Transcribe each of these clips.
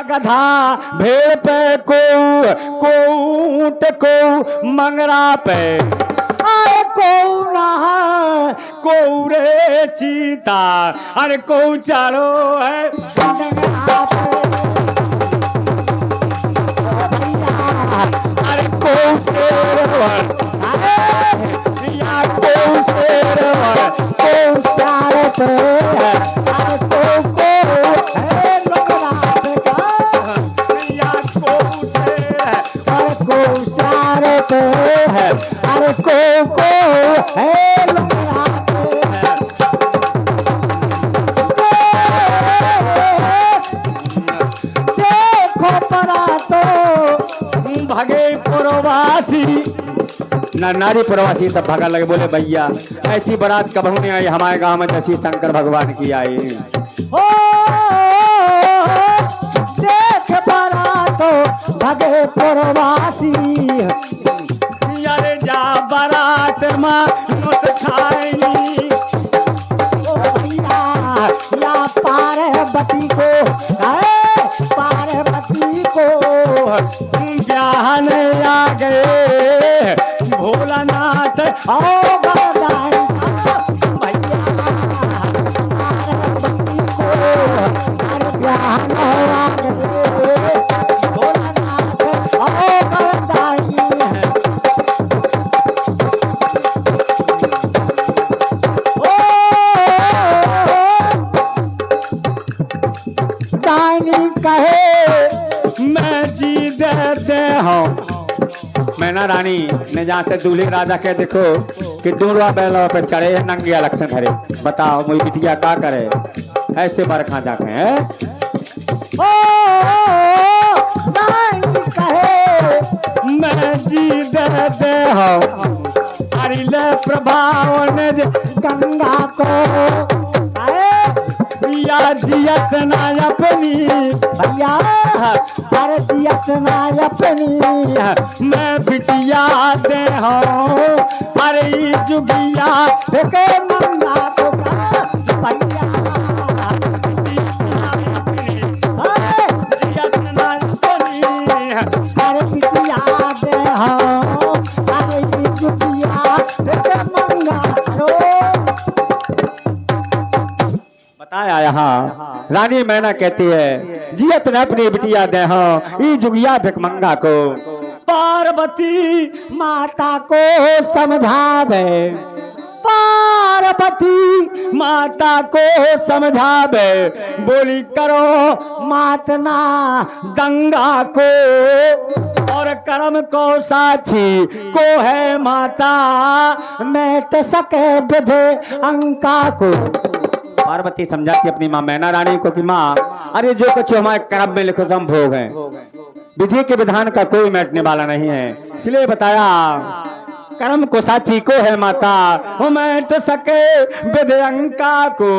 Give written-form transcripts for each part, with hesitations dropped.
गधा भेड़ पे को ऊंट को मंगरा पे अरे को नहा को रे चीता अरे को चारो है अरे को शेर या को शेर को चारो पे अरे को है है अरे को है देखो परा तो भगे प्रवासी ना नारी प्रवासी सब भगा लगे बोले भैया ऐसी बारात कब नहीं आई हमारे गांव में जैसी शंकर भगवान की आई। ओ देख परा तो भगे प्रवासी जा बारात मानुस खाएगी भैया या पार्वती को ज्ञान आ गए भोलानाथ आओ भैया पार्वती को ज्ञान आ गए भोलानाथ आओ कहे मैं जी दे हूँ मैना रानी ने जहाँ से दूल्हे राजा के देखो कि दूल्हा बैलों पे चढ़े नंगे लक्षण हरे बताओ मुझे बिटिया क्या करे ऐसे बरखा जाके है ओ कहे मैं जी दे हूँ अरिले प्रभाव ने गंगा को या जियत ना अपनी भैया अरे जियत ना अपनी मैं बिटिया दे हूँ अरे जुगिया के मंगा को भैया जियत ना अपनी अरे बिटिया दे हूँ अरे जुगिया के मंगा बताया यहाँ रानी मैना कहती है जियत न अपनी बिटिया दे हो ई जुगिया भिकमंगा को पार्वती माता को समझावे पार्वती माता को समझावे बोली करो मातना गंगा को और कर्म को साथी को है माता मैट सके विधे अंका को। पार्वती समझाती अपनी माँ मैना रानी को कि माँ अरे जो कुछ हमारे कर्म में लिखो हम भोग हैं विधि के विधान का कोई मिटने वाला नहीं है इसलिए बताया कर्म को साथी को है माता वो मैट सके विधि अंका को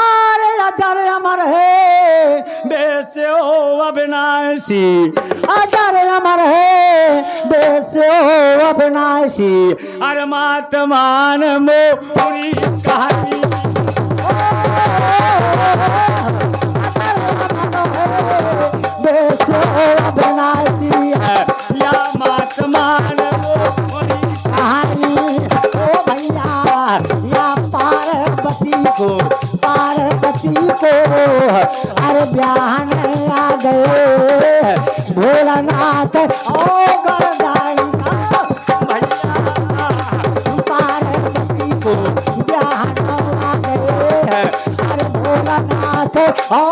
अरे अजर अमर है बेस्यो अविनाशी अजर अमर है बेस्यो अविनाशी अरे मातमान मोरी कहानी बनासी है या मातमान कहानी ओ भैया या पार्वती को अरे ब्याहन आ गए भोलानाथ ओ गरदाई भैया पार्वती को ब्याहन आ गए अरे भोलानाथ ओ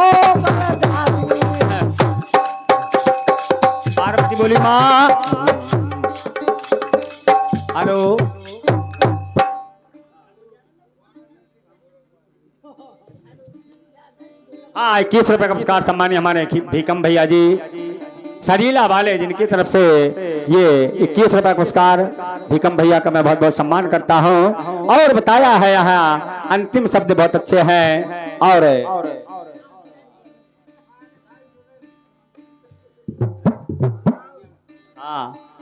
पार्वती बोली माँ हेलो हाँ 21 रुपए का पुरस्कार सम्मानी हमारे भीकम भैया जी सरीला वाले जिनकी तरफ से ये 21 रुपए का पुरस्कार भीकम भैया का मैं बहुत बहुत सम्मान करता हूँ और बताया है यहाँ अंतिम शब्द बहुत अच्छे हैं और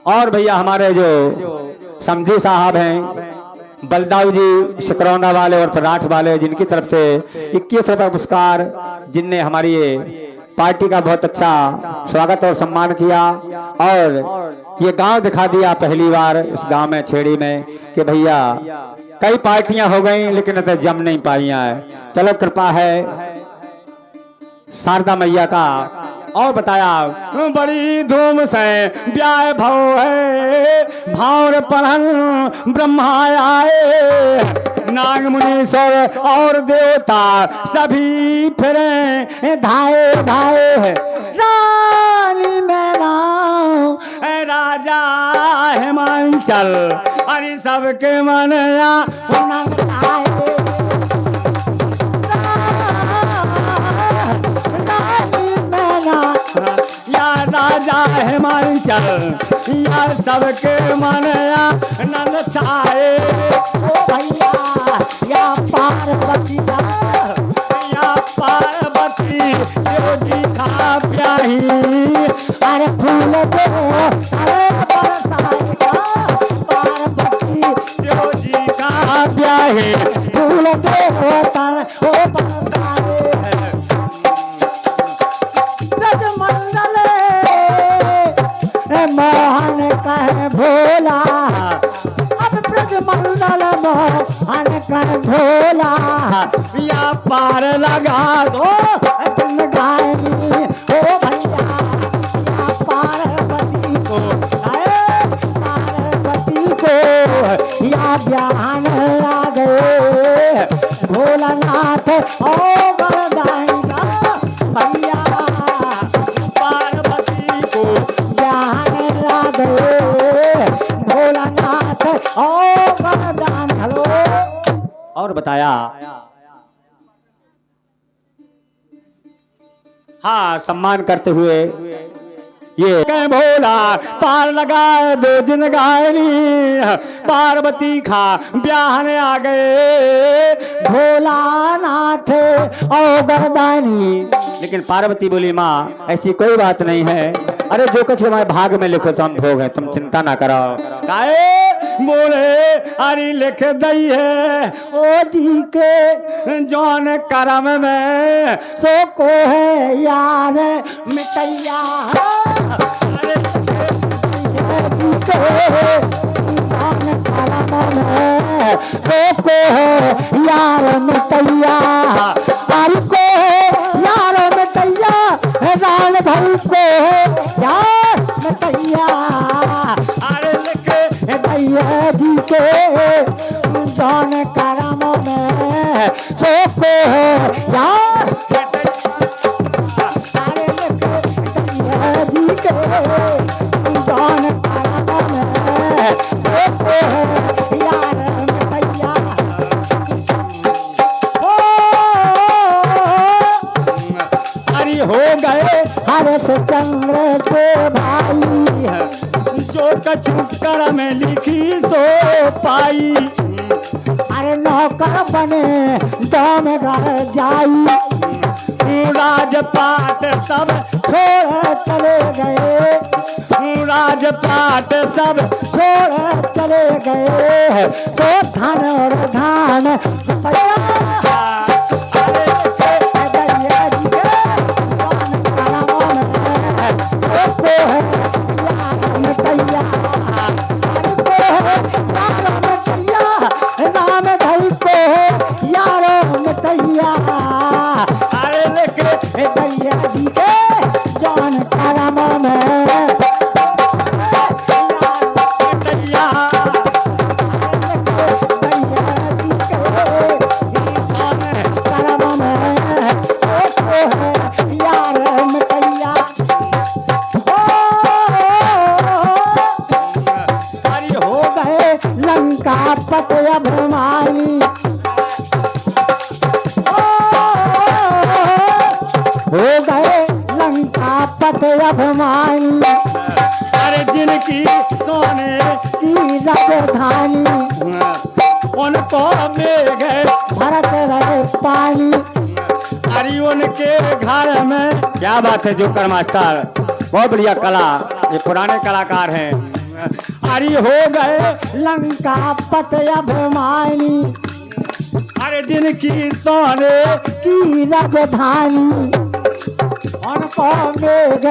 और भैया हमारे जो समझी साहब हैं बलदाऊ जी शकरौना वाले और पराठ वाले जिनकी तरफ से 21 रुपए पुरस्कार जिनने हमारी ये पार्टी का बहुत अच्छा स्वागत और सम्मान किया और ये गांव दिखा दिया पहली बार इस गांव में छेड़ी में कि भैया कई पार्टियां हो गई लेकिन तो जम नहीं पाइया है। चलो कृपा है शारदा मैया का। और बताया बड़ी धूम से ब्याह भाव है, भावर पढ़न ब्रह्मा आए, नाग मुनीश्वर और देवता सभी फिरे धाए धाए, रानी में राम राजा हिमांचल अरे सबके मन राजा हिमांचल यार सबके मन आनंद छाए। ओ भैया या पार्वती या पार्वती जी खा प्याही अरे फूल दो अरे बरसाएगा पार्वती जी खा प्याही फूल दो तर ओ मोहन कह भोला अब ब्रज मंडल मोहन कह भोला या पार लगा दो गायनी ओ भैया या पार्वती को पार्वती को या ब्याहन आ गए भोलानाथ ओ वरदान का भैया पार्वती को भोलानाथ और बताया हाँ सम्मान करते हुए ये कह भोला पार लगा दो जिन गायनी पार्वती खा ब्याहने आ गए भोलानाथ ओ गर्दानी। लेकिन पार्वती बोली माँ ऐसी कोई बात नहीं है, अरे जो कुछ हमारे भाग में लिखो तो हम भोग है, तुम चिंता ना करो। काहे बोले अरे लिख दई है ओ जी के जौन करम में सो को है यार मिटैया अरे को है यार मिटैया अरे को यार मिटैया रान भाई को यार मिटैया अरे लिख दैया जी के जौन करम में सो को यार अरे लिख दैया जी के जौन करम में सो को यार मिटैया अरे हो गए हर्ष चंद्र से भाई जो कछु कर में लिखी सो पाई अरे नौकर बने दम घर जाई राजपाट सब छोड़ चले गए राजपाट सब छोड़ चले गए तो धन और धान अभिमानी अरे जिनकी सोने की राजधानी उनको मेघ भरत रहे पानी अरे उनके घर में क्या बात है। जोकर मास्टर बहुत बढ़िया कला, ये पुराने कलाकार हैं। अरे हो गए लंका पत अभिमानी अरे जिनकी सोने की राजधानी उनको मेघ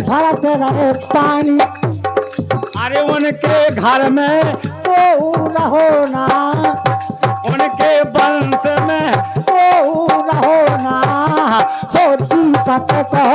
भरत रहे पानी। अरे उनके घर में को रहो ना, उनके वंश में को रहो ना, सो दीपक को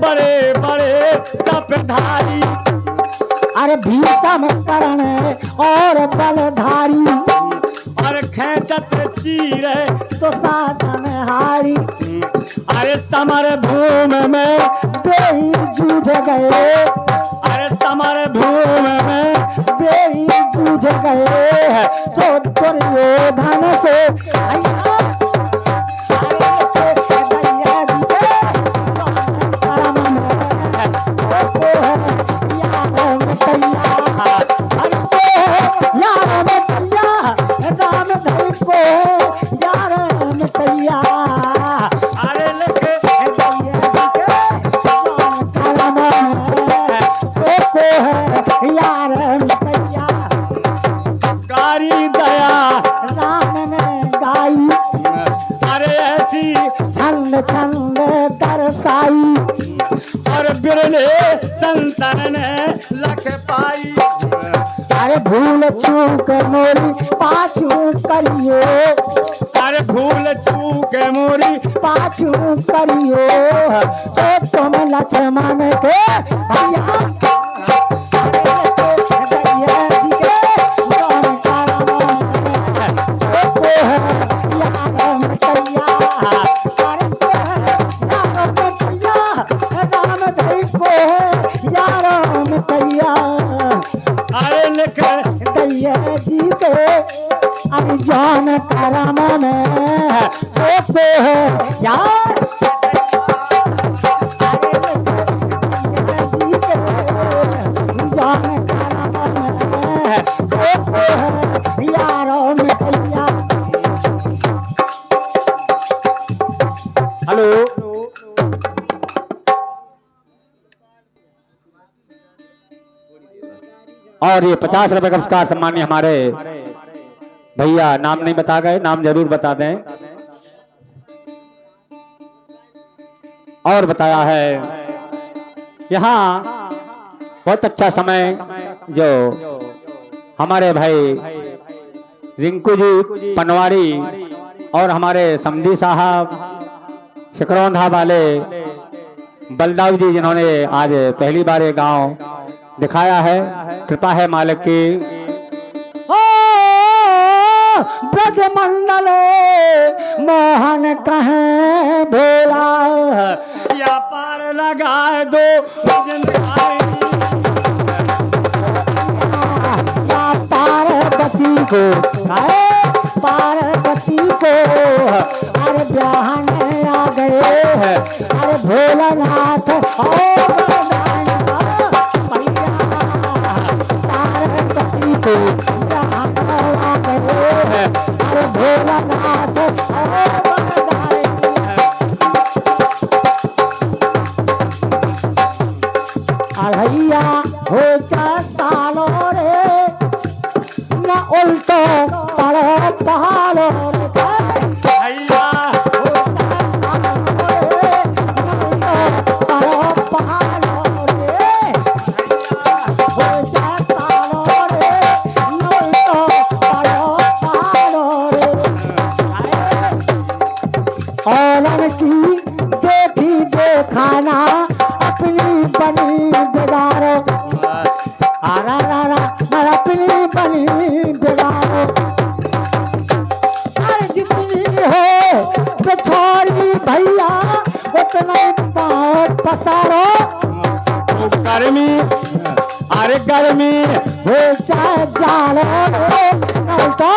बड़े बड़े तपधारी। अरे भीषम करण और बलधारी, और खेचत चीर तो साधन हारी। अरे समर भूमि में बेई जूझ गए, अरे समर भूमि में बेई जूझ गए, तो दुर्योधन से छंद दर्शाई, और बिरले संतन ने लख पाई। अरे भूल चूक मोरी पाछू करियो, अरे भूल चूक मोरी पाछू करियो, तो तुम लक्ष्मण के भैया जी के अब जान करम में को है यार। जान करम में को है यारों में भैया। हेलो और ये 50 रुपए का पुरस्कार सम्मान्य हमारे भैया, नाम नहीं बता गए, नाम जरूर बता दें। और बताया है यहाँ बहुत अच्छा समय जो हमारे भाई रिंकू जी पनवारी और हमारे समधी साहब शिकरौंधा वाले बलदाऊ जी, जिन्होंने आज पहली बार ये गांव दिखाया है, कृपा है मालिक की। ब्रजमंडल मोहन कहें भोला, या पार लगा दो या पार्वती को, पार्वती को अरे ब्याहन आ गए, अरे भोलानाथ अढ़ैया हो जा सालो रे, न उल्टो पड़ो पहाड़ो रे। अढ़ैया हो जा सालो रे, न उल्टो पड़ो पहाड़ो रे। हो जा सालो रे, न उल्टो पड़ो पहाड़ो रे। औरन की देखी देखाना अपनी बनी दीवारो, आरा रा अपनी बनी दीवारो। अरे जितनी गर्मी अरे गर्मी हो चाहे जाड़ो रे नल तो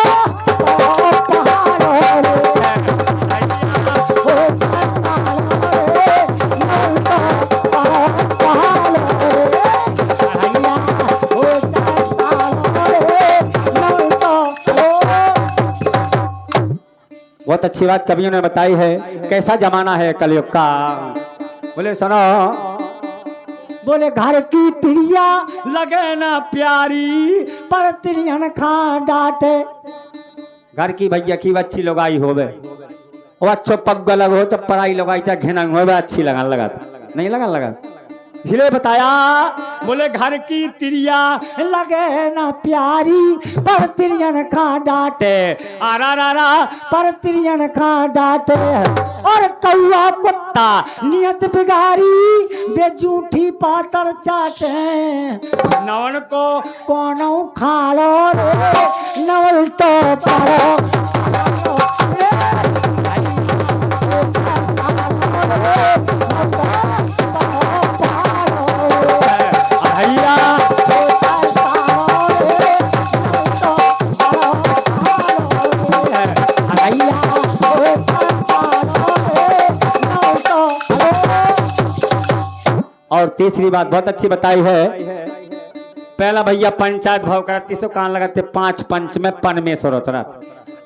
पहाड़ो रे हो चाहे जाड़ो रे नल तो पहाड़ो रे भैया हो चाहे जाड़ो रे नल तो। बहुत अच्छी बात कवियों ने बताई है। कैसा जमाना है कलयुग का। बोले सुनो, बोले घर की तिरिया लगे ना प्यारी पर तिरियन खा डांटे। घर की भैया की अच्छी लगाई होवे वो अच्छो पग लग हो तो पढ़ाई लगाई चाहे घिनंग हो अच्छी लगा नहीं लगा इसलिए बताया। बोले घर की तिरिया लगे ना प्यारी पर तिरियन खा डांटे। आरा रा पर तिरियन खा डांटे। और कौआ कुत्ता नियत बिगाड़ी बेजूठी पातर चाटे। नवन को कौनो खालो रे नवल तो पारो और तीसरी बात बहुत अच्छी बताई है। पहला भैया पंचायत भाव करती सो कान लगाते 5 पंच में परमेश्वर उतरा।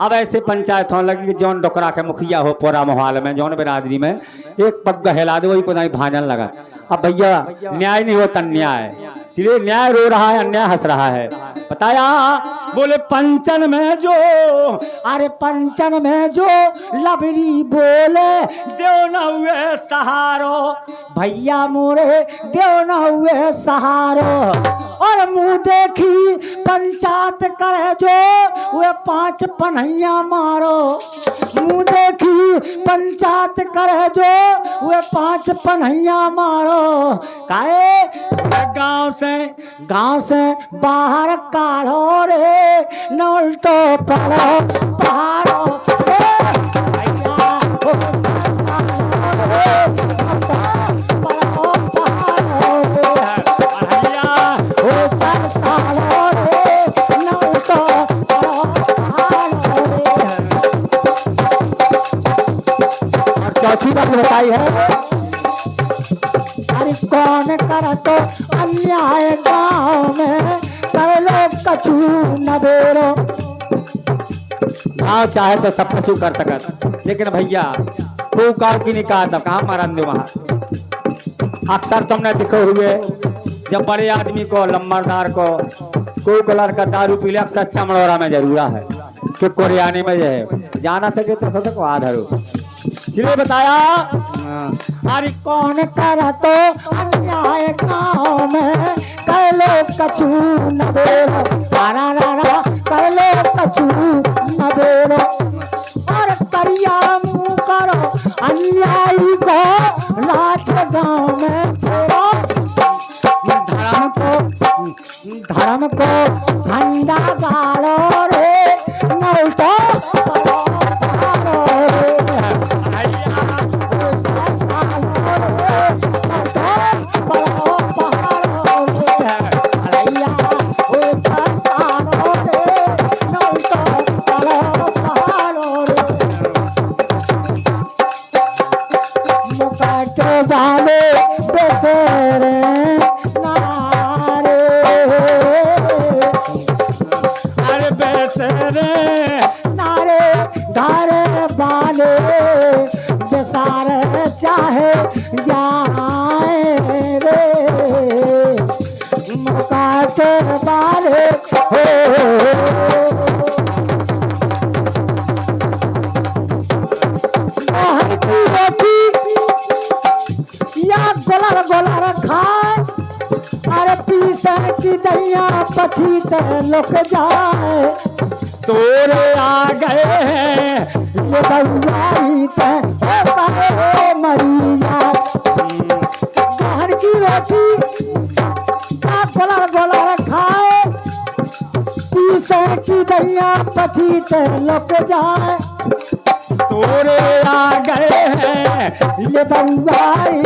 अब ऐसे पंचायत होने लगी कि जौन डोकरा के मुखिया हो पूरा मोहल्ले में जौन बिरादरी में एक पग हिला दे वही को नहीं भाजन लगा। अब भैया न्याय नहीं होता न्याय, इसलिए न्याय रो रहा है अन्याय हंस रहा है। बताया बोले पंचन में जो अरे पंचन में जो लबरी बोले देव न हुए सहारो। भैया मोरे देव न हुए सहारो। और मुंह देखी पंचायत करे जो वे 5 पन्हैया मारो। मुंह देखी पंचायत करे जो वे 5 पन्हैया मारो। काहे गांव से बाहर काढ़ो रे नवल तो पढ़ो पहाड़ो चौथी बात बताई है। अरे कौन कर तो अन्याय गाँव में कर लो कछु न बेरो। गाँव चाहे तो सब कछु कर सकत लेकिन भैया को काव की नहीं कहा था कहाँ मारन दे वहाँ। अक्सर तुमने दिखे हुए जब बड़े आदमी को लंबरदार को कलर का दारू पी ले अक्सर चमड़ौरा में जरूरा है कि कोरियाने में जो है जाना सके तो सदक आधरो। इसलिए बताया अरे कौन कर तो अन्याय गाँव में कर लो कछु न बेरो। रा रा कर लो कछु न बेरो। और करिया मुँह करो अन्यायी को नाच गाँव में फेरो। धर्म को झंडा गाड़ो रे नल तो चाहे जाए रे मुकाते वाले हो। या गोला खाए अरे पीसे की दैया पछी लुक जाए। तोरे आ गए ये बउआई मरिया घर की रोटी गोला खाए पीसे की दैया पछी लुक जाए। तोरे आ गए हैं ये बउआई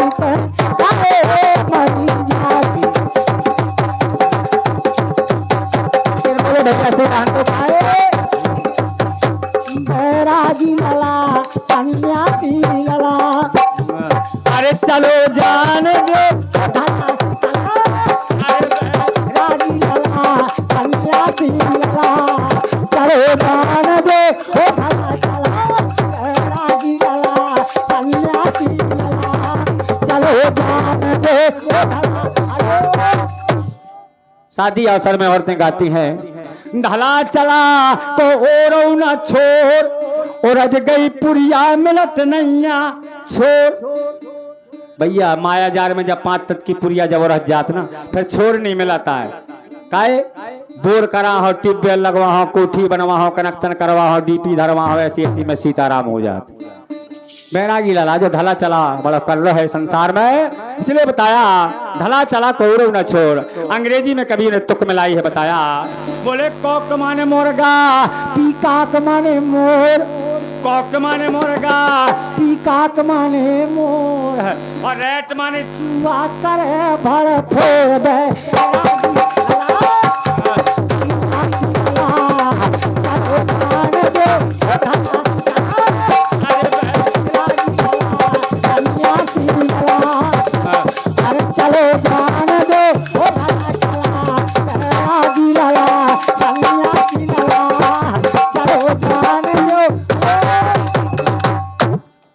मरिया। रहन तो खाए बैरागी लला सन्यासी लला। अरे चलो जान दे बैरागी लला सन्यासी लला। चलो जान दे बैरागी लला सन्यासी लला। चलो जान दे। शादी अवसर में औरतें गाती हैं ढला चला तो ओरो न छोड़ और अज गई पुरिया मिलत नैया छोड़। भैया माया जार में जब 5 तक की पुरिया जब रह जात ना फिर छोड़ नहीं मिलता है। काहे बोर करा हो ट्यूबवेल लगवा हो कोठी बनवा हो कनेक्शन करवा हो डीपी धरवा हो ऐसी ऐसी में सीताराम हो जाते। बैरागी लाला जो ढला चला बड़ा कर रहा है संसार में इसलिए बताया ढला चला कोरो न छोड़। अंग्रेजी में कवि ने तुक मिलाई है बताया बोले कॉक माने मुर्गा पीकाक माने मोर। कॉक माने मुर्गा पीकाक माने मोर और रेट माने चूहा करे भड़ फोड़ बैरागी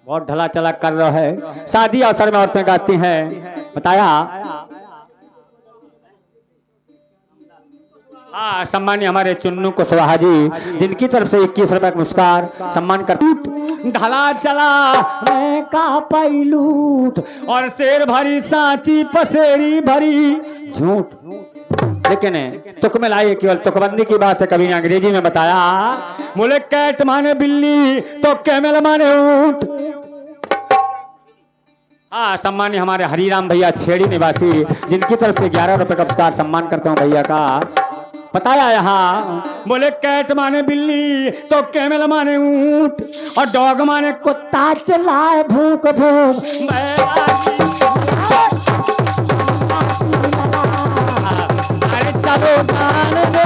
बहुत ढला चला कर रहा है। शादी अवसर में औरतें गाती हैं बताया हाँ सम्मान्य हमारे चुन्नू कुशवाहा जी जिनकी तरफ से 21 रुपए का पुरस्कार सम्मान कर। ढला चला मैं का पैलूट और शेर भरी सांची पसेरी भरी झूठ। लेकिन तुक में लाई केवल तुकबंदी की बात है। कभी ने अंग्रेजी में बताया बोले कैट माने बिल्ली तो कैमल माने ऊंट। हाँ सम्मान्य हमारे हरिराम भैया छेड़ी निवासी जिनकी तरफ से 11 रुपए का पुरस्कार सम्मान करता हूँ भैया का बताया यहाँ बोले कैट माने बिल्ली तो कैमल माने ऊंट और डॉग माने कुत्ता चलाए भूख भूख। अरे चलो जान दो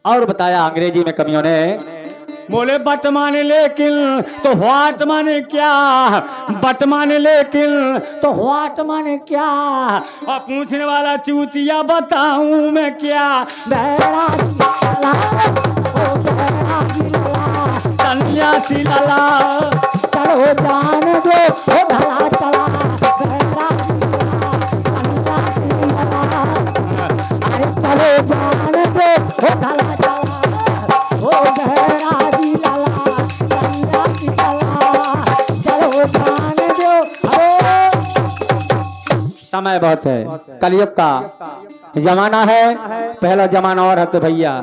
और बताया अंग्रेजी में कवियों ने बोले बट माने लेकिन तो व्हाट माने क्या। बट माने लेकिन तो व्हाट माने क्या और पूछने वाला चूतिया बताऊं मैं क्या। सन्यासी लाला चलो जान दो ढला चला चलो जान दो ढला चला ओ बैरागी लाला सन्यासी लाला चलो जान दो। समय बहुत है कलयुग का जमाना है। पहला जमाना और है तो भैया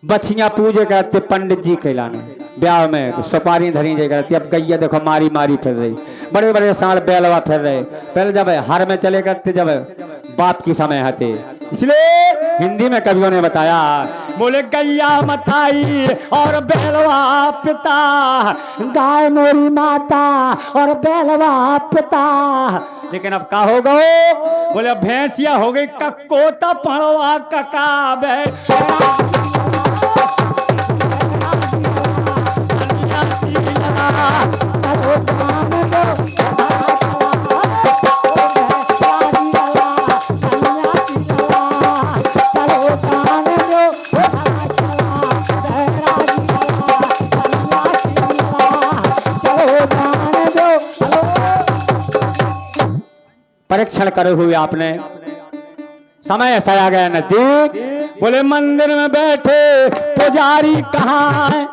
बछिया पूजे करते पंडित जी कहलाने ब्याह में सुपारी धरी जे करती। अब गैया देखो मारी मारी फिर रही बड़े बड़े साल बैलवा फिर रहे। पहले जब हर में चले करते जब बाप की समय आते इसलिए हिंदी में कवियों ने बताया बोले गैया मताई और बैलवा पिता गाय मोरी माता और बैलवा पिता। लेकिन अब का हो गए बोले भैंसिया हो गई कक्कोता पड़वा कका बे। परीक्षण करे हुए आपने समय ऐसा आ गया नजदीक। बोले मंदिर में बैठे पुजारी कहाँ है।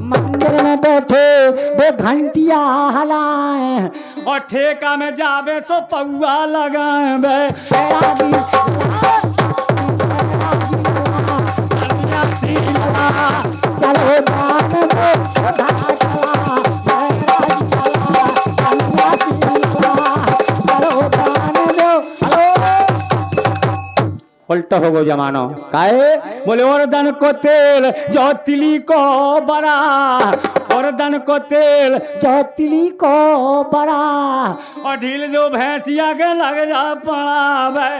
मंदिर में बैठे वो घंटिया हलाए और ठेका में जावे सो पौआ लगाए बे। चलो उल्टा हो गो जमानो काहे बोले और धन को तेल जो तिली को बड़ा और धन को तेल जो तिली को बड़ा और ढील दो भैंसिया के लग जा पड़ा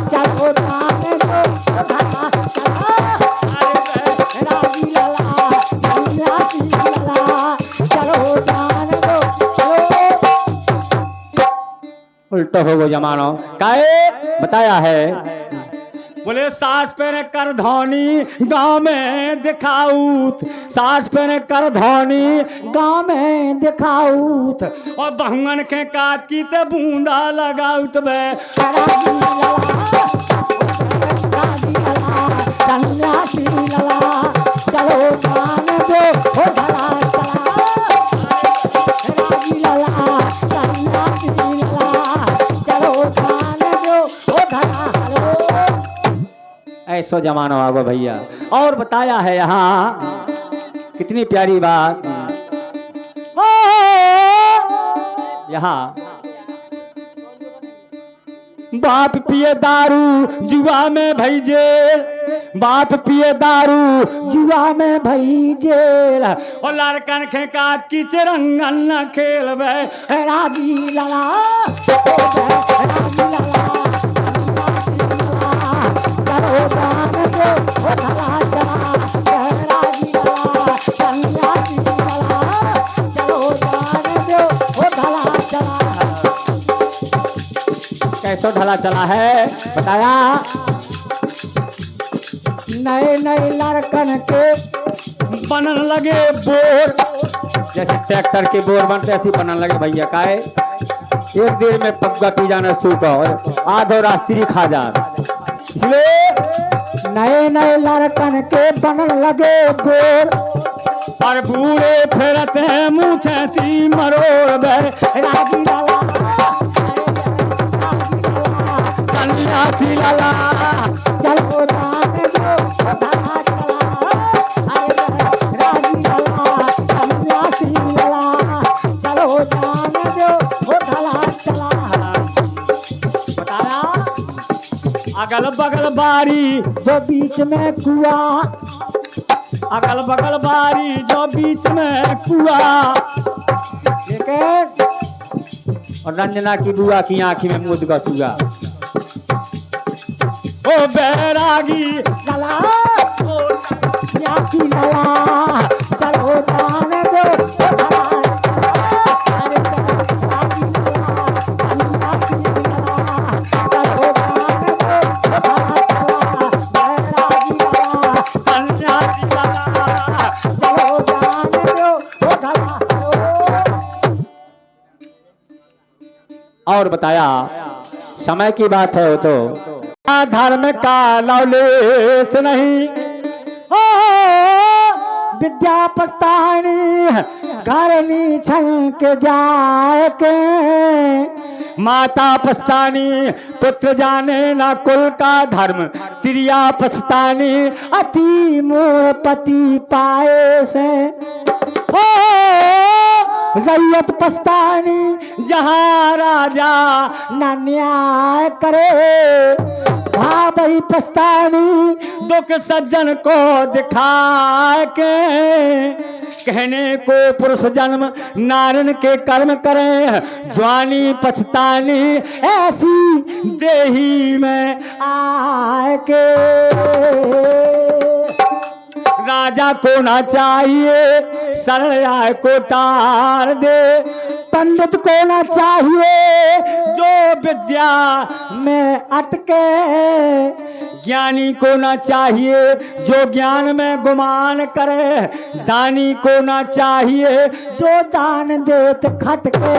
चलो उल्टा हो गो जमानो काहे बताया है बोले सास पे कर धौनी गांव में दिखाऊत सास पे कर धौनी गांव में दिखाऊत और बहुअन के काट की ते बूंदा लगाऊत बे चलो मान दो हो भला ऐसो जमाना आगो भैया और बताया है यहाँ कितनी प्यारी बात यहाँ बाप पिए दारू जुआ में भैजे बाप पिए दारू जुआ में भैजे और लड़कन के काट की चिरंगन न खेल राजी लाला कैसो ढला चला है बताया नए नए लड़कन के बनन लगे बोर जैसे ट्रैक्टर के बोर बनते ऐसे बनन लगे भैया काहे एक देर में पक्का पी जाना सूखा और आधो रास्त्री खा जा इसलिए नए नए लड़कन के बनन लगे बोर और बूढ़े फेरते हैं मुँह छेती मरोड़ राजी लाला लाला चलो राजी लाला चलो चला बताया अगल बगल बारी जो बीच में कुआ अगल बगल बारी जो बीच में कुआ ठीक है और रंजना की बुआ की आंखी में मुद का सुगा ओ बैरागी लाला याकी लाला चलो जाने दो और बताया समय की बात है तो धर्म का लौलेस नहीं हो विद्या पस्तानी घरनी छंक जाए के माता पछतानी पुत्र जाने ना कुल का धर्म त्रिया पछतानी अति मोह पति पाए से हो रैयत पछतानी जहाँ राजा न न्याय करे भाई पछतानी दुख सज्जन को दिखा के कहने को पुरुष जन्म नारन के कर्म करें ज्वानी पछतानी ऐसी देही में आके राजा को ना चाहिए सरया को तार दे पंडित को ना चाहिए जो विद्या में अटके ज्ञानी को ना चाहिए जो ज्ञान में गुमान करे दानी को ना चाहिए जो दान देत खटके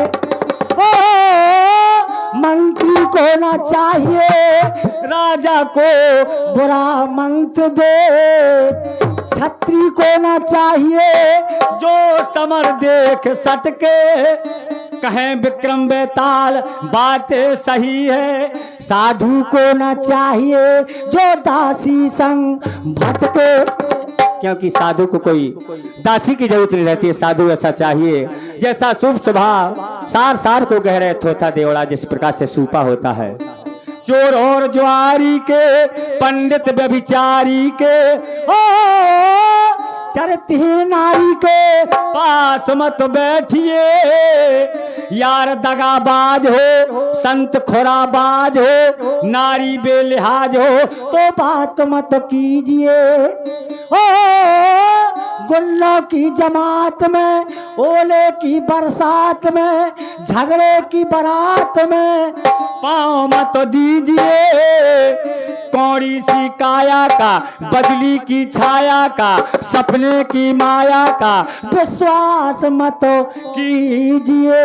मंत्री को ना चाहिए राजा को बुरा मंत्र दे छत्री को ना चाहिए जो समर देख सटके कहें विक्रम बेताल बातें सही है साधु को ना चाहिए जो दासी संग भटके क्योंकि साधु को कोई दासी की जरूरत नहीं रहती है। साधु ऐसा चाहिए जैसा शुभ स्वभाव, सार सार को गहरे थोथा देवड़ा जिस प्रकार से सूपा होता है। चोर और ज्वारी के, पंडित व्यभिचारी के, ओ चरती नारी के पास मत बैठिए। यार दगाबाज हो, संत खोराबाज हो, नारी बेलिहाज हो तो बात मत कीजिए। ओ गुल्लों की जमात में, ओले की बरसात में, झगड़े की बारात में पाँव मत दीजिए। कौड़ी सी काया का, बदली की छाया का, सपने की माया का विश्वास मत कीजिए।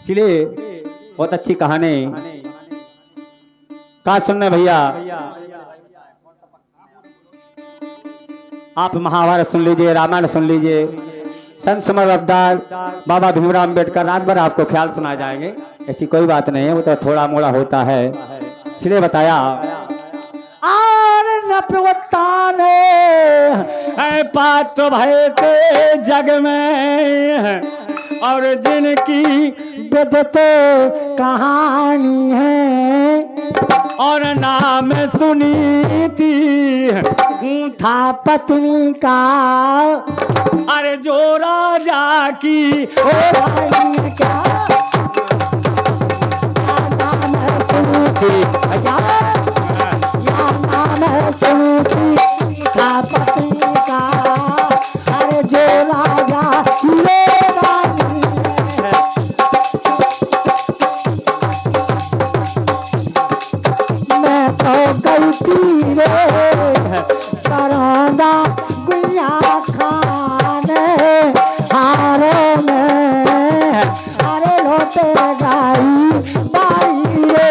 इसलिए बहुत अच्छी कहानी कहा सुनने भैया। आप महाभारत सुन लीजिए, रामायण सुन लीजिए, संत समर अवतार बाबा भीमराव अम्बेडकर, रात भर आपको ख्याल सुना जाएंगे। ऐसी कोई बात नहीं है, वो तो थोड़ा मोड़ा होता है, इसलिए बताया। पात्र भय थे जग में और जिनकी विधत कहानी है और नाम सुनी थी था पत्नी का। अरे जो राजा की ओ रानी का नाम सुनी थी, या नाम सुनी थी था पत्नी का। अरे जो राजा की रानी मैं तो गई थी रे करौंदा गुलिया खाने हारे में। अरे लोटे गाई बाई रे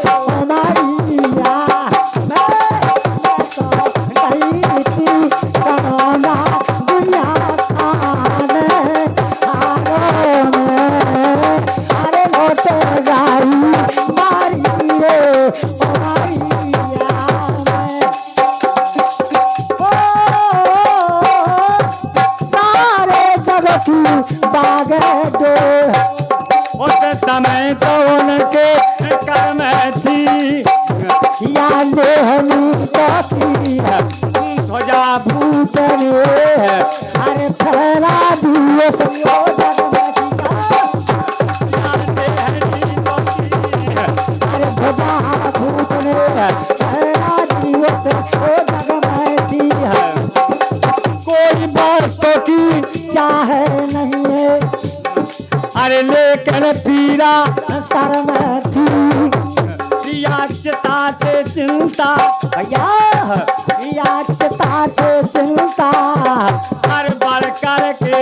हमारिया, मैं तो गई थी करौंदा गुलिया खाने हारे में। अरे लोटे गाई बाई रे हमारिया में। सारे जग की बागडोर उस समय तो उनके कर्म थी, या लेहनी तो की ध्वजा भूत ने। अरे फैला दिए ओ जग में अरे ध्वजा भूत ने फैला दिए ओ जग में थी। कोई बातों की चाहे नहीं है, अरे लेकिन पीड़ा सर में थी। चिता से चिंता भैया, चिता से चिंता हर बढ़ करके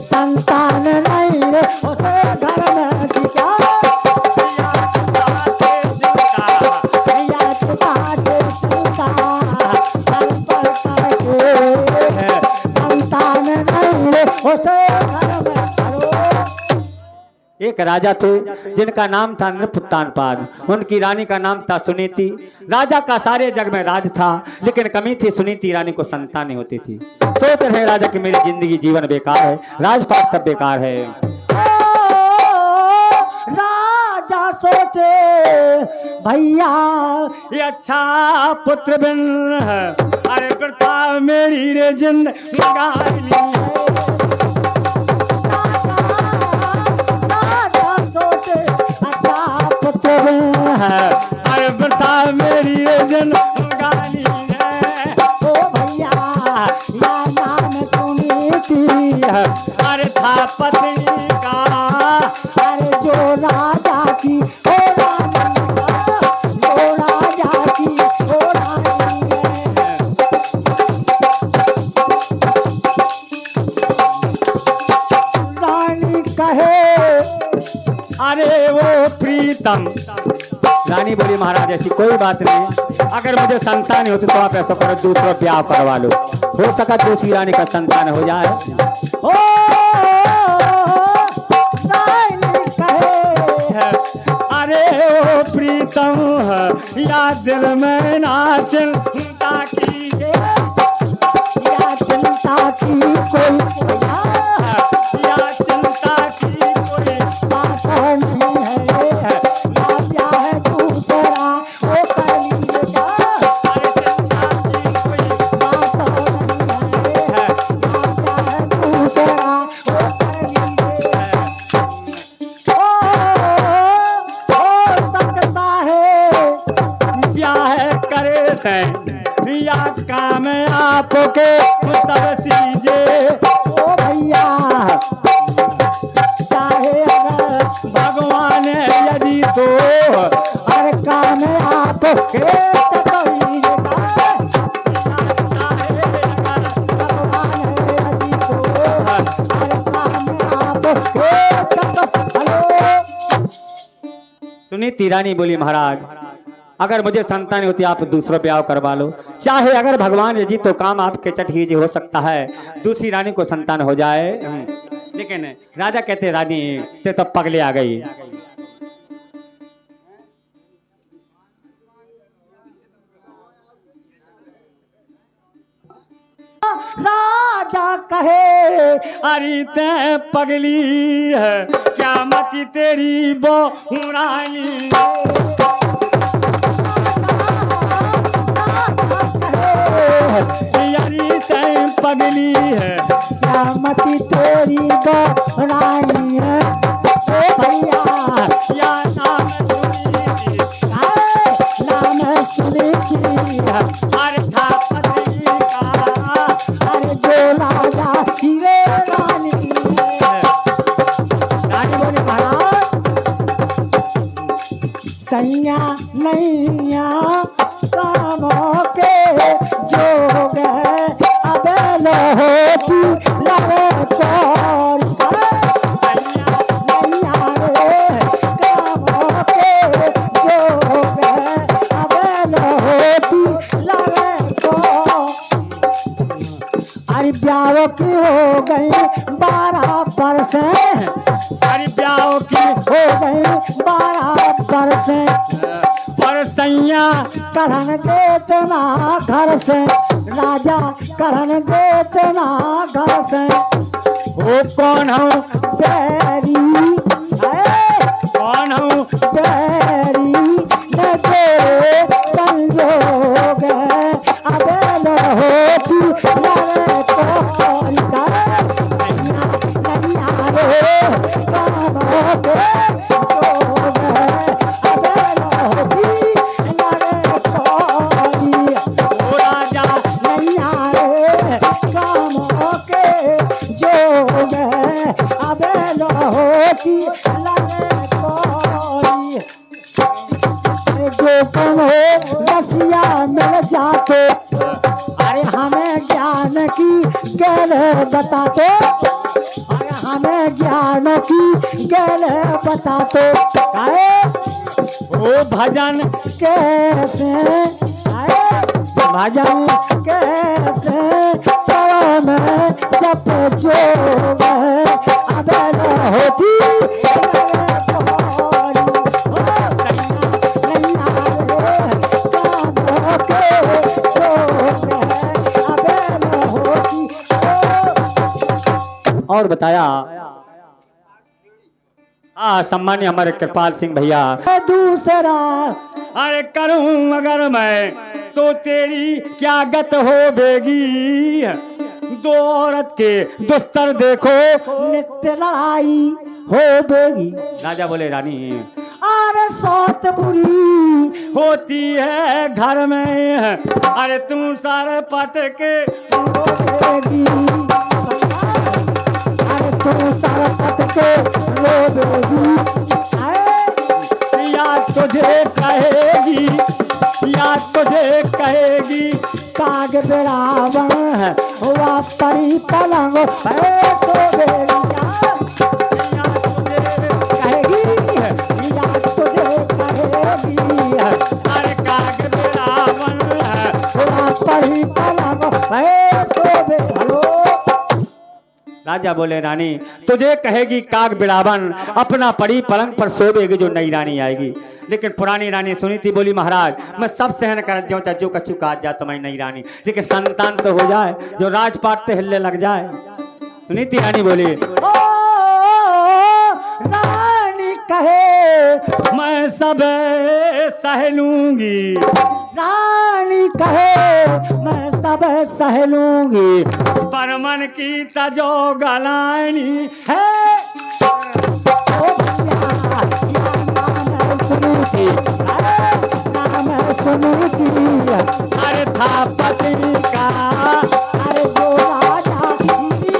संतान नहीं रे उसे घर में थी क्या। चिता से चिंता हर बढ़ करके संतान नहीं रे उसे घर में। एक राजा थे जिनका नाम था नृपतानपाद, उनकी रानी का नाम था सुनीति। राजा का सारे जग में राज था, लेकिन कमी थी सुनीति रानी को संतान नहीं होती थी। सोच रहे राजा कि मेरी जिंदगी जीवन बेकार है, राजपाट सब बेकार है। राजा सोचे भैया ये अच्छा पुत्र बिन, अरे प्रताप मेरी रे जिंदगानी अरे बता मेरी जिंदगानी है। ओ भैया या नाम सुनी थी, अरे था पत्नी का। अरे जो राजा की ओ रानी का, जो राजा की ओ रानी है। रानी कहे अरे वो प्रीतम। रानी बोली महाराज ऐसी कोई बात नहीं, अगर मुझे संतान नहीं होती तो आप ऐसा करो दूसरा ब्याह करवा लो, हो सका दूसरी रानी का संतान हो जाए। ओ रानी कहे अरे ओ प्रीतम या दिल में ना चिंता की, या चिंता की कोई या चिंता की कोई बात नहीं है, या ब्याह दूसरा वो कर लीजिएगा, अरे चिंता की कोई बात नहीं है, या ब्याह दूसरा वो कर लीजिएगा। हो सकता है ब्याह करे से या काम आपके सब सीजे, ओ भैया, चाहे अगर भगवान यदि तो हर काम आपके चकोइएगा, भगवान है यदि तो हर काम आपके हेलो। सुनी तीरानी बोली महाराज अगर मुझे संतान होती आप दूसरों पे आओ करवा लो, चाहे अगर भगवान यदि तो काम आपके चटहीज हो सकता है, दूसरी रानी को संतान हो जाए। लेकिन राजा कहते रानी ते तो पगले आ गई। राजा कहे अरे ते पगली है क्या मती तेरी बहू रानी, यारी ते पगली है क्या मती तेरी गो रानी है, ओ भैया या नाम सुनी नाम सुनी थी, हर था पति का, अरे जो राजा हीरे रानी रानी बोली महाराज सैया नैया कामों के जोग है, अब न होती लगे चोर नैया रे कामों के जोग है, अब न होती लगे चोर। अरे ब्याह की हो गई 12 बरस, अरे ब्याह की हो गई 12 बरस, पर सैया करन देतना घर से, राजा करन देतना घर से, वो कौन हूँ बैरी कौन हूँ बैरी न दे संजोग है, अब न होती लड़े कोई कर नैया रे कामों के जोग है, अब न होती लड़े कोई वो राजा नैया रे कामों के जोग है, अब न होती लगे कोई। जो कौन हो रसिया मिल जाते, अरे हमें ज्ञान की गैल बता दो, अरे हमें ज्ञान की गैल बता दो, काहे वो भजन कैसे आए भजन कैसे करो में जप जोग है, अब न होती और बताया सम्मान्य हमारे कृपाल सिंह भैया दूसरा अरे करूं अगर मैं तो तेरी क्या गत हो बेगी, दो औरत के दुस्तर देखो नित्य लड़ाई हो बेगी, राजा बोले रानी अरे सौत बुरी होती है घर में, अरे तुम सारे पट के बेगी, अरे तू सारा पट के लो बेगी, या तुझे कहेगी या तुझे कहेगी काग बिरावण है हुआ परी पलंग तो या तुझे कहेगी या तुझे कहेगी अरे काग बिरावन है। हुआ परी पलंग तो हेलो राजा बोले रानी तुझे कहेगी काग बिड़ावन अपना पड़ी पलंग पर सोवेगी जो नई रानी आएगी। लेकिन पुरानी रानी सुनी थी, बोली महाराज मैं सब सहन कर दूँ जो कछु काट जाए तो मैं नई रानी, लेकिन संतान तो हो जाए जो राजपाट से हिलने लग जाए। सुनी थी रानी बोली ओ रानी कहे मैं सब सह लूंगी, रानी कहे मैं सब सह लूंगी, पर मन की तजो गलानी है ओ भैया या नाम सुनूती, नाम सुनूती, अरे था पत्नी का अरे जो राजा की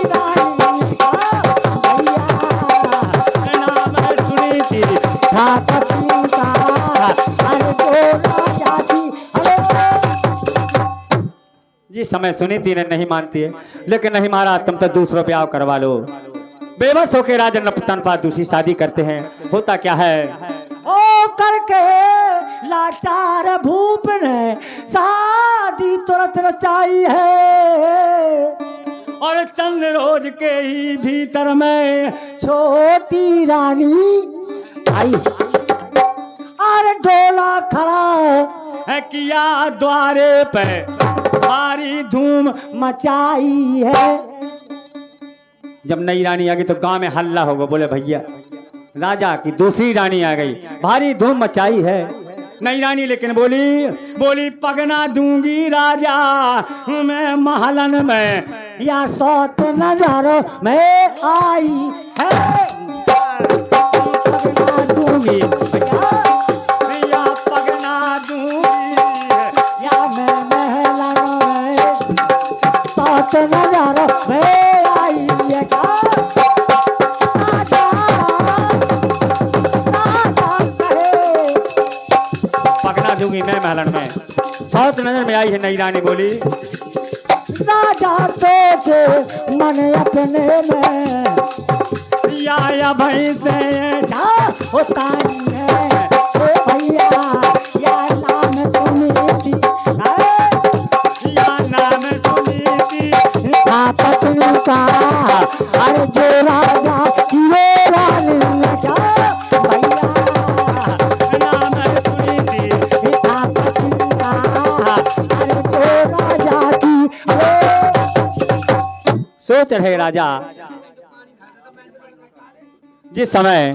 रानी का भैया नाम सुनी थी। था पत्नी का अरे जो राजा की जिस समय सुनी थी ने नहीं मानती है, लेकिन नहीं महाराज तुम तो दूसरों ब्याह करवा लो। बेबस होकर राजा नपतन पर दूसरी शादी करते हैं। होता क्या है ओ करके लाचार भूप ने शादी तुरंत रचाई है, और चंद रोज के ही भीतर में छोटी रानी आई अरे ढोला खड़ा है किया द्वारे पे भारी धूम। मचाई है। जब नई रानी आ गई तो गांव में हल्ला होगा, बोले भैया राजा की दूसरी रानी आ गई, भारी धूम मचाई है। नई रानी लेकिन बोली पगना दूंगी राजा मैं महलन में, या सौत नजरों में आई है, पगना दूंगी या पगना दूंगी, या मैं महलन में सौत नजरों में आई है क्या? राजा कहे पगना दूंगी मैं महलन में। सौत नजर में आई है। नई रानी बोली राजा सोचे मन अपने में, या भई से क्या होता है ओ भैया या नाम सुनी थी, या नाम सुनी थी, था पत्नी का अरे जो राजा ये रानी क्या भैया नाम सुनी थी। था पत्नी का अरे जो राजा की सोच रहे राजा जिस समय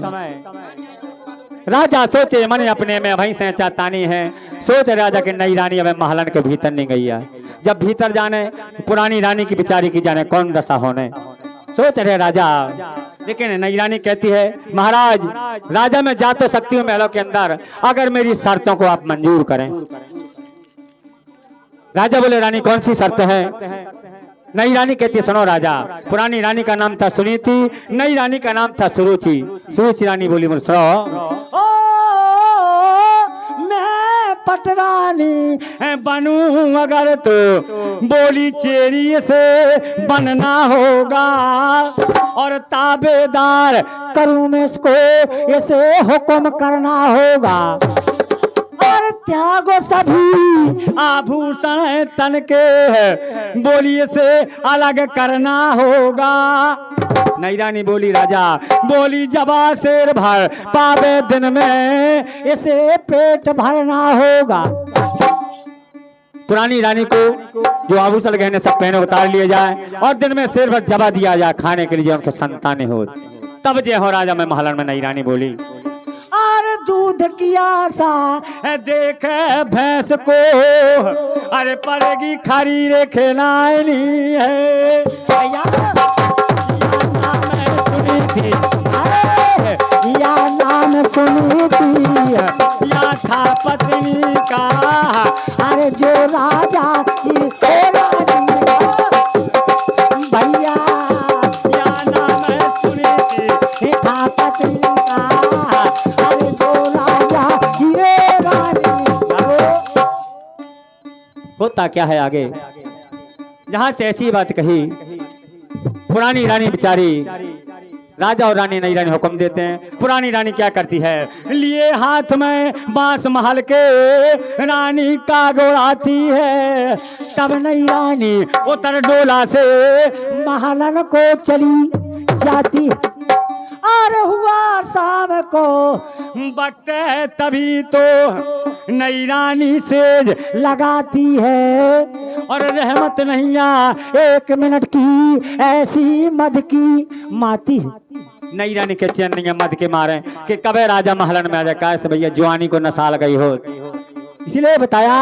राजा सोचे मन अपने में भई से चातानी है। सोच राजा के नई रानी अब महलन के भीतर नहीं गई है। जब भीतर जाने पुरानी रानी की बेचारी की जाने कौन दशा होने। सोच रहे राजा, लेकिन नई रानी कहती है महाराज राजा मैं जा तो सकती हूँ महलों के अंदर, अगर मेरी शर्तों को आप मंजूर करें। राजा बोले रानी कौन सी शर्त है। नई रानी कहती है सुनो राजा, पुरानी रानी का नाम था सुनीति, नई रानी का नाम था सुरुचि। सुरुचि रानी बोली बोल सुनो ओ मैं पटरानी बनूं अगर तो बोली चेरी से बनना होगा, और ताबेदार करूं मैं इसको ऐसे हुक्म करना होगा, और त्यागो सभी आभूषण तन के है बोलिए से अलग करना होगा। नई रानी बोली राजा बोली जबा शेर भर पावे दिन में इसे पेट भरना होगा। पुरानी रानी को जो आभूषण गहने सब पहने उतार लिए जाए, और दिन में शेर भर जबा दिया जाए खाने के लिए उनके संतानें हो। तब जे हो राजा में महलन में नई रानी बोली और दूध की आशा देख भैंस को अरे पड़ेगी खरी रे खिलानी है। भैया सुनी थी या नाम सुनी थी, या था पत्नी का अरे जो राजा की रानी भैया या नाम सुनी थी। था पत्नी का अरे जो राजा की रानी। होता क्या है आगे, जहां से ऐसी बात कही पुरानी रानी बेचारी राजा और रानी नई रानी हुक्म देते हैं। पुरानी रानी क्या करती है, लिए हाथ में बांस महल के रानी का गोड़ाती है। तब नई रानी उतर डोला से महलन को चली जाती है। और हुआ शाम को वक्त है तभी तो नई रानी सेज लगाती है। और रहमत नैया 1 मिनट की ऐसी मध की माती है। नई रानी के चैन नहीं है मद के मारे कि कबे राजा महलन में आ जाए, कैसे भैया जवानी को नसाल गई हो। इसलिए बताया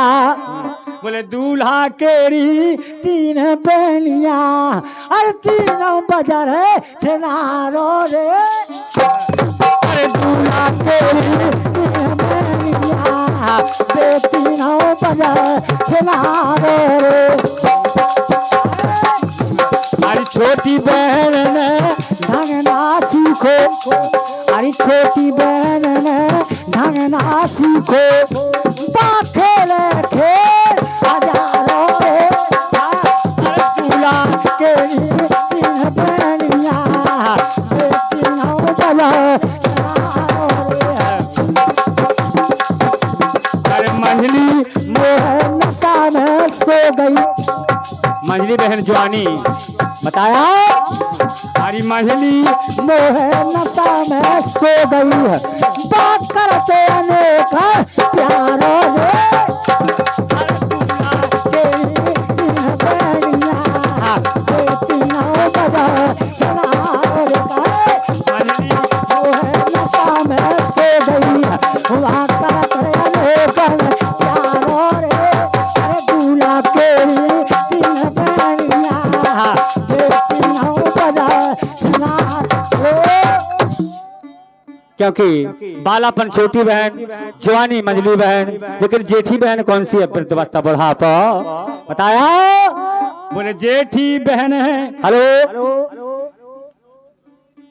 बोले दूल्हा केरी 3 बहनिया और 3 बजर छनारो रे। अरे दूल्हा केरी 3 बहनिया दे 3 बजर छनारो रे। हमारी छोटी बहन ने ढंगना सीखो, अरे छोटी बहन ने ढंगना सीखो। खेल खेल हजारों रे। दूल्हा केरी 3 बहनिया दे 3 बजर छनारो रे। अरे मंझली मोह नशा में सो गई। मंझली बहन जवानी बताया हमारी मंझली मोह नशा में सो गई है। बात करते अनेक प्यारो रे। क्योंकि बालापन छोटी बहन, जवानी मंझली बहन, लेकिन जेठी बहन कौन सी है, वृद्धावस्था बुढ़ापा। बताया बोले जेठी बहन है। हेलो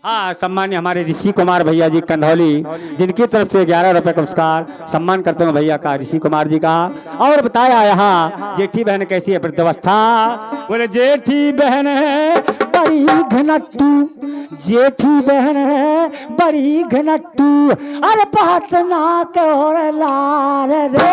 हाँ, सम्मान्य हमारे ऋषि कुमार भैया जी कंधौली, जिनकी तरफ से 11 रुपए का पुरस्कार सम्मान करते हैं भैया का, ऋषि कुमार जी का। और बताया यहाँ जेठी बहन कैसी है, वृद्धावस्था। बोले जेठी बहन है बड़ी घनट्टू, जेठी बहन है बड़ी घनट्टू। अरे बहुत नाक और लार रे।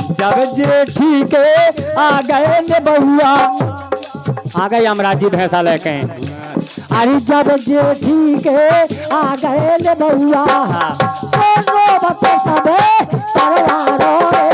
जब जेठी के आ गए ने बहुआ, आ गए अमराजी भैंसा लेके। अरे जब जेठी के आ गए ने बहुआ, रोबत सबे परवारो रे।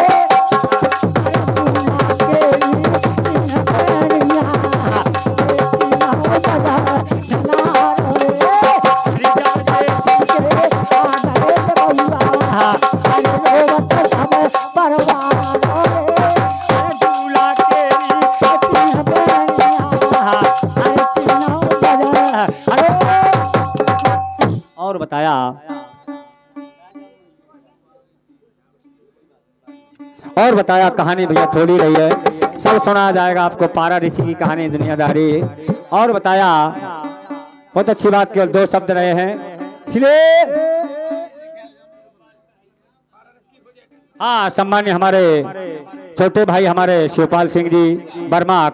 और बताया कहानी भैया थोड़ी रही है, सब सुना जाएगा आपको। पारा ऋषि की कहानी दुनियादारी। और बताया बहुत अच्छी बात, केवल 2 शब्द रहे हैं, इसलिए हाँ सम्मान्य हमारे छोटे भाई हमारे शिवपाल सिंह जी वर्मा।